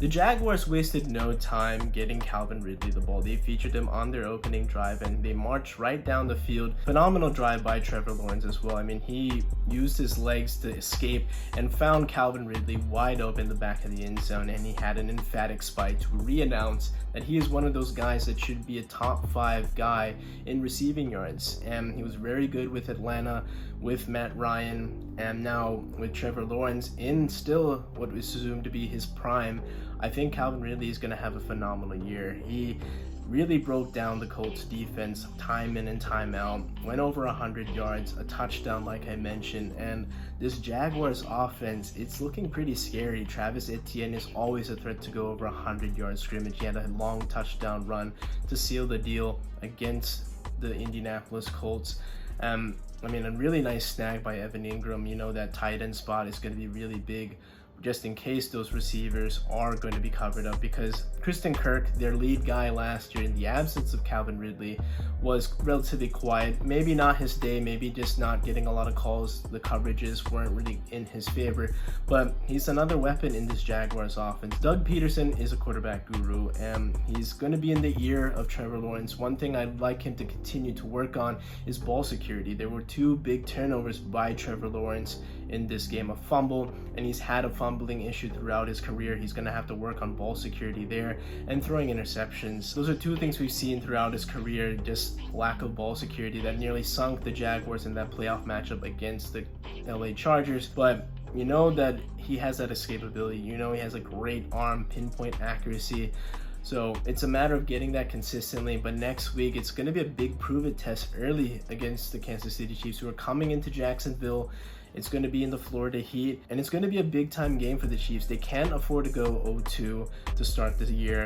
The Jaguars wasted no time getting Calvin Ridley the ball. They featured him on their opening drive and they marched right down the field. Phenomenal drive by Trevor Lawrence as well. I mean, he used his legs to escape and found Calvin Ridley wide open in the back of the end zone, and he had an emphatic spike to re-announce that he is one of those guys that should be a top 5 guy in receiving yards. And he was very good with Atlanta, with Matt Ryan, and now with Trevor Lawrence in still what was assumed to be his prime. I think Calvin Ridley is going to have a phenomenal year. He really broke down the Colts defense time in and time out, went over 100 yards, a touchdown like I mentioned, and this Jaguars offense, it's looking pretty scary. Travis Etienne is always a threat to go over 100 yard scrimmage. He had a long touchdown run to seal the deal against the Indianapolis Colts. I mean, a really nice snag by Evan Ingram. You know that tight end spot is going to be really big just in case those receivers are going to be covered up, because Kristen Kirk, their lead guy last year in the absence of Calvin Ridley, was relatively quiet. Maybe not his day, maybe just not getting a lot of calls. The coverages weren't really in his favor, but he's another weapon in this Jaguars offense. Doug Peterson is a quarterback guru, and he's going to be in the ear of Trevor Lawrence. One thing I'd like him to continue to work on is ball security. There were 2 big turnovers by Trevor Lawrence in this game, a fumble, and he's had a fumbling issue throughout his career. He's going to have to work on ball security there and throwing interceptions. Those are 2 things we've seen throughout his career, just lack of ball security that nearly sunk the Jaguars in that playoff matchup against the LA Chargers. But you know that he has that escapability. You know he has a great arm, pinpoint accuracy. So it's a matter of getting that consistently, but next week it's going to be a big prove-it test early against the Kansas City Chiefs, who are coming into Jacksonville. It's going to be in the Florida Heat, and it's going to be a big-time game for the Chiefs. They can't afford to go 0-2 to start the year.